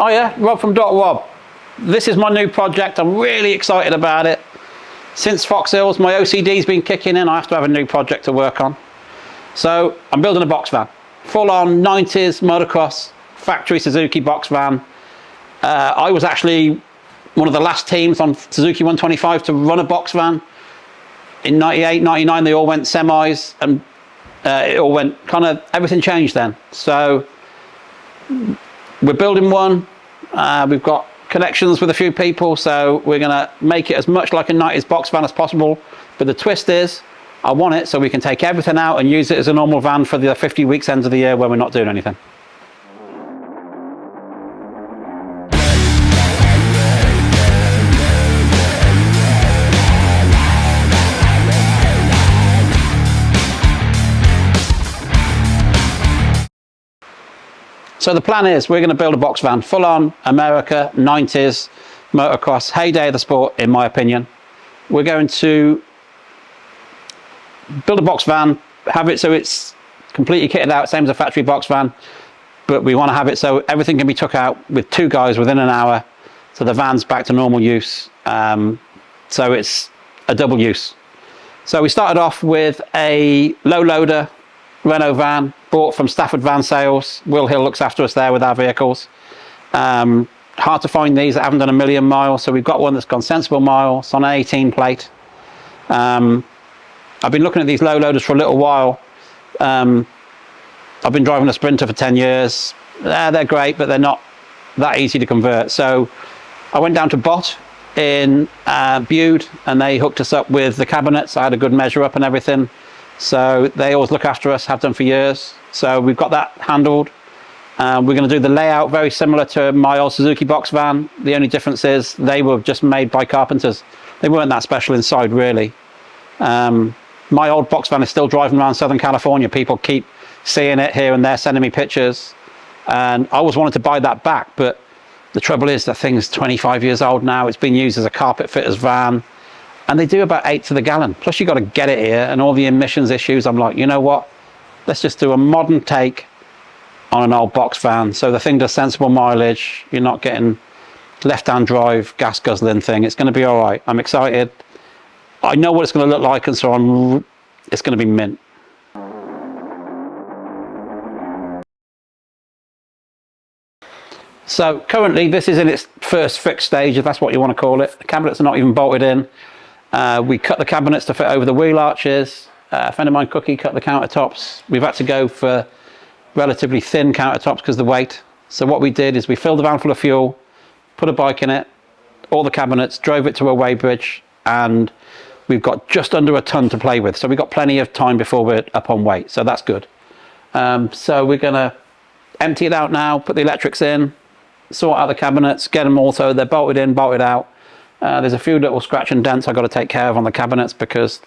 Oh yeah, Rob from DocWob. This is my new project. I'm really excited about it. Since Fox Hills, my OCD's been kicking in. I have to have a new project to work on. So I'm building a box van. Full on 90s motocross factory Suzuki box van. I was actually one of the last teams on Suzuki 125 to run a box van. In 98, 99, they all went semis, and it all went everything changed then. So we're building one. We've got connections with a few people, so we're gonna make it as much like a 90s box van as possible. But the twist is, I want it so we can take everything out and use it as a normal van for the 50 weeks ends of the year when we're not doing anything. So the plan is we're going to build a box van, full on America, 90s, motocross, heyday of the sport, in my opinion. We're going to build a box van, have it so it's completely kitted out, same as a factory box van, but we want to have it so everything can be took out with 2 guys within an hour, so the van's back to normal use. So it's a double use. So we started off with a low loader Renault van, bought from Stafford Van Sales. Will Hill looks after us there with our vehicles. Hard to find these that haven't done 1,000,000 miles, so we've got one that's gone sensible miles on an 18 plate. I've been looking at these low loaders for a little while. I've been driving a Sprinter for 10 years. They're great, but they're not that easy to convert. So I went down to Bott in Bude, and they hooked us up with the cabinets. I had a good measure up and everything. So they always look after us, have done for years. So we've got that handled. We're going to do the layout very similar to my old Suzuki box van. The only difference is they were just made by carpenters. They weren't that special inside, really. My old box van is still driving around Southern California. People keep seeing it here and there, sending me pictures. And I always wanted to buy that back, but the trouble is that thing's 25 years old now. It's been used as a carpet fitter's van. And they do about 8 to the gallon. Plus you got to get it here and all the emissions issues. I'm like, you know what? Let's just do a modern take on an old box van. So the thing does sensible mileage. You're not getting left-hand drive, gas guzzling thing. It's going to be all right. I'm excited. I know what it's going to look like, and so it's going to be mint. So currently this is in its first fixed stage, if that's what you want to call it. The cabinets are not even bolted in. We cut the cabinets to fit over the wheel arches. A friend of mine, Cookie, cut the countertops. We've had to go for relatively thin countertops because of the weight. So what we did is we filled the van full of fuel, put a bike in it, all the cabinets, drove it to a weighbridge, and we've got just under a ton to play with. So we've got plenty of time before we're up on weight. So that's good. So we're going to empty it out now, put the electrics in, sort out the cabinets, get them all so they're bolted in, bolted out. There's a few little scratch and dents I've got to take care of on the cabinets because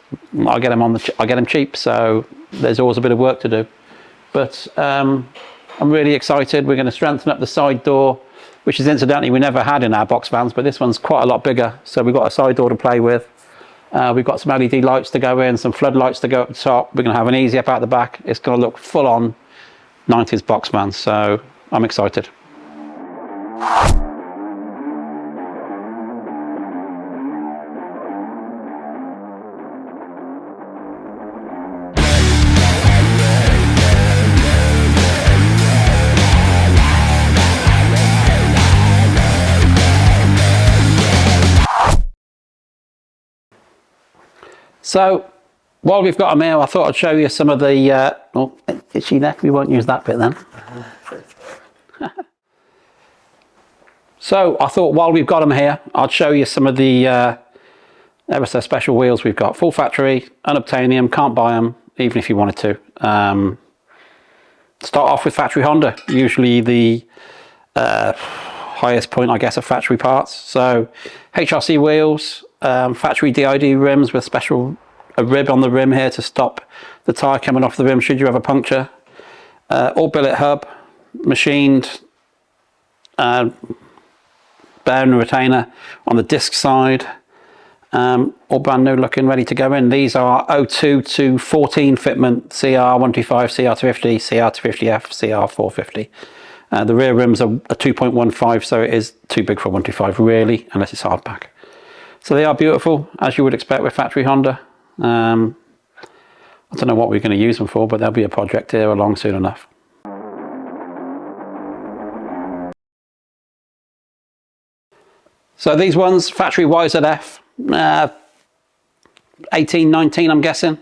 I get them cheap, so there's always a bit of work to do. But I'm really excited. We're going to strengthen up the side door, which is incidentally we never had in our box vans, but this one's quite a lot bigger, so we've got a side door to play with. We've got some LED lights to go in, some floodlights to go up the top. We're going to have an easy up out the back. It's going to look full on 90s box van, so I'm excited. So while we've got them here, I thought I'd show you some of the oh, itchy neck. We won't use that bit then. So I thought while we've got them here, I'd show you some of the ever so special wheels we've got. Full factory, unobtainium, can't buy them, even if you wanted to. Start off with factory Honda, usually the highest point, I guess, of factory parts. So HRC wheels, factory DID rims with a rib on the rim here to stop the tyre coming off the rim should you have a puncture. All billet hub, machined bearing retainer on the disc side. All brand new looking, ready to go in. These are 02 to 14 fitment, CR125, CR250, CR250F, CR450. The rear rims are a 2.15, so it is too big for a 125 really, unless it's hardback. So they are beautiful, as you would expect with factory Honda. I don't know what we're going to use them for, but there'll be a project here along soon enough. So these ones, factory YZF, 18, 19 I'm guessing.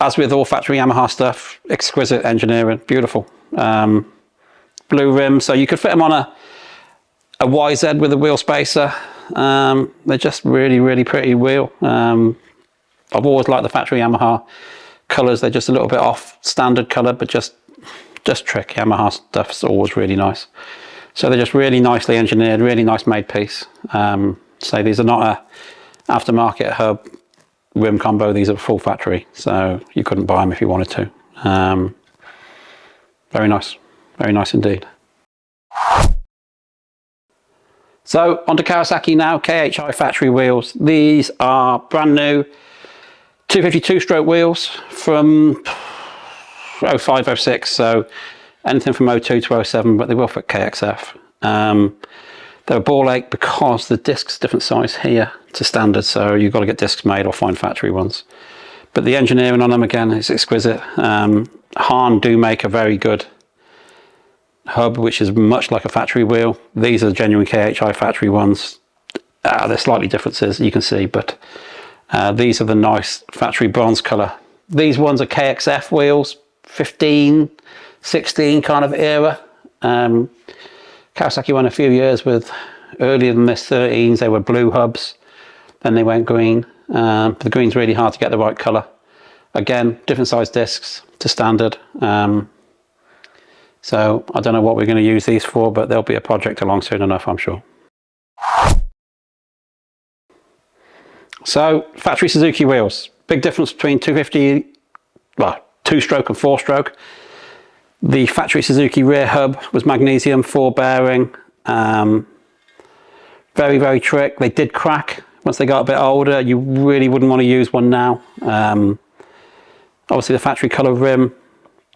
As with all factory Yamaha stuff, exquisite engineering, beautiful. Blue rim, so you could fit them on a YZ with a wheel spacer. They're just really, really pretty wheel. I've always liked the factory Yamaha colours. They're just a little bit off standard colour, but just trick. Yamaha stuff's always really nice. So they're just really nicely engineered, really nice made piece. So these are not a aftermarket hub rim combo. These are full factory, so you couldn't buy them if you wanted to. Very nice indeed. So onto Kawasaki now, KHI factory wheels. These are brand new 252 stroke wheels from 05, 06, so anything from 02 to 07, but they will fit KXF. They're a ball ache because the disc's different size here to standard, so you've got to get discs made or find factory ones. But the engineering on them again is exquisite. Hahn do make a very good hub, which is much like a factory wheel. These are genuine KHI factory ones. There's slightly differences you can see, but these are the nice factory bronze colour. These ones are KXF wheels, 15, 16 kind of era. Kawasaki went a few years with, earlier than this, 13s. They were blue hubs, then they went green. The green's really hard to get the right colour. Again, different size discs to standard. So I don't know what we're going to use these for, but there'll be a project along soon enough, I'm sure. So factory Suzuki wheels. Big difference between 250, well, 2-stroke and 4-stroke. The factory Suzuki rear hub was magnesium, 4 bearing. Very, very trick. They did crack once they got a bit older. You really wouldn't want to use one now. Obviously the factory colour rim,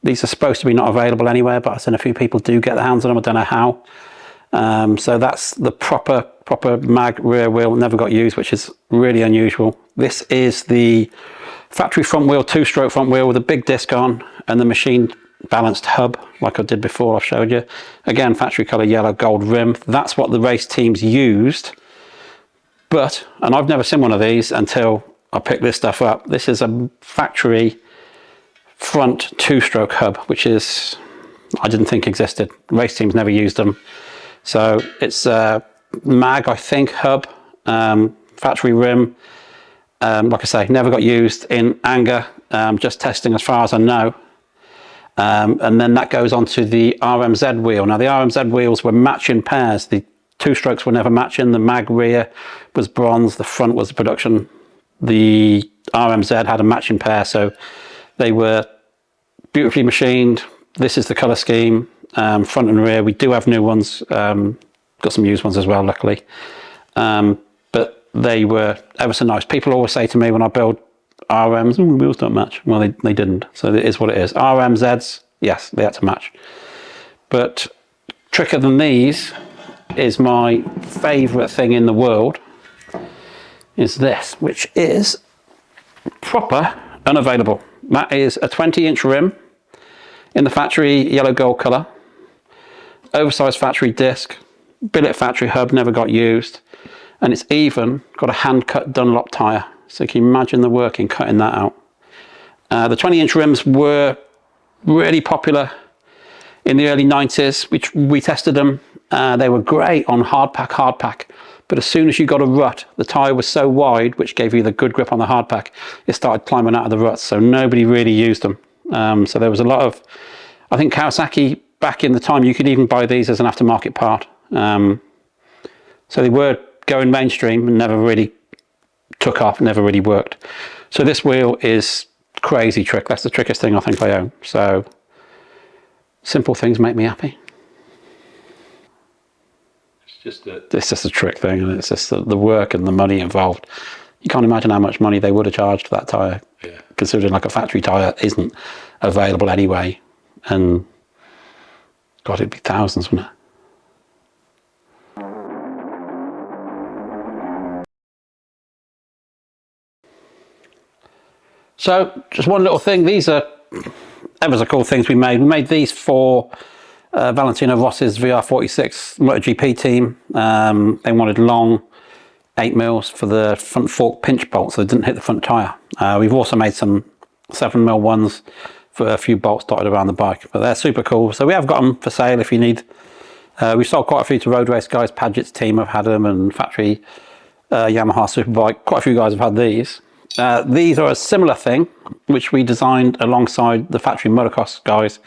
these are supposed to be not available anywhere, but I've seen a few people do get their hands on them. I don't know how. So that's the proper mag rear wheel, never got used, which is really unusual. This is the factory front wheel, 2-stroke front wheel with a big disc on and the machine balanced hub like I did before. I've showed you. Again, factory colour yellow gold rim. That's what the race teams used. But, and I've never seen one of these until I picked this stuff up. This is a factory front 2-stroke hub, which is, I didn't think existed. Race teams never used them. So it's a mag, I think, hub, factory rim. Like I say, never got used in anger, just testing as far as I know. And then that goes on to the RMZ wheel. Now the RMZ wheels were matching pairs. The 2-strokes were never matching. The mag rear was bronze, the front was the production. The RMZ had a matching pair, so they were beautifully machined. This is the colour scheme, front and rear. We do have new ones, got some used ones as well, luckily. But they were ever so nice. People always say to me when I build RMs, the wheels don't match. Well, they didn't, so it is what it is. RMZs, yes, they had to match. But tricker than these is my favourite thing in the world, is this, which is proper unavailable. That is a 20-inch rim in the factory yellow gold colour, oversized factory disc, billet factory hub, never got used, and it's even got a hand-cut Dunlop tyre. So can you imagine the work in cutting that out? The 20-inch rims were really popular in the early 90s. We tested them. They were great on hardpack. But as soon as you got a rut, the tyre was so wide, which gave you the good grip on the hardpack, it started climbing out of the ruts. So nobody really used them. So there was a lot of, I think Kawasaki, back in the time, you could even buy these as an aftermarket part. So they were going mainstream and never really took off, never really worked. So this wheel is crazy trick. That's the trickiest thing I think I own. So simple things make me happy. It's just a trick thing, and it's just the work and the money involved. You can't imagine how much money they would have charged for that tyre, considering like a factory tyre isn't available anyway. And God, it'd be thousands, wouldn't it? So just one little thing, these are ever so cool things we made. We made these for Valentino Rossi's VR46 MotoGP team. They wanted long 8mm for the front fork pinch bolt so they didn't hit the front tyre. We've also made some 7mm ones for a few bolts dotted around the bike, but they're super cool. So we have got them for sale if you need. We sold quite a few to road race guys. Padgett's team have had them, and factory Yamaha Superbike. Quite a few guys have had these. These are a similar thing, which we designed alongside the factory motocross guys,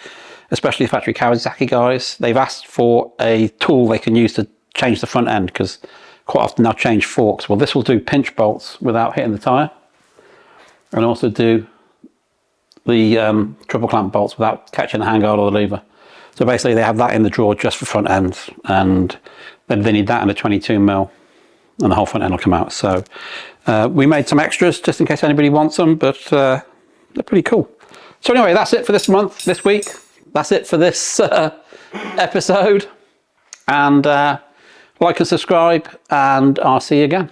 especially the factory Kawasaki guys. They've asked for a tool they can use to change the front end, because quite often they'll change forks. Well, this will do pinch bolts without hitting the tyre, and also do the triple clamp bolts without catching the handguard or the lever. So basically they have that in the drawer just for front ends, and then they need that and a 22mm, and the whole front end will come out. So we made some extras just in case anybody wants them, but they're pretty cool. So anyway, that's it for this month, this week. That's it for this episode. And like and subscribe, and I'll see you again.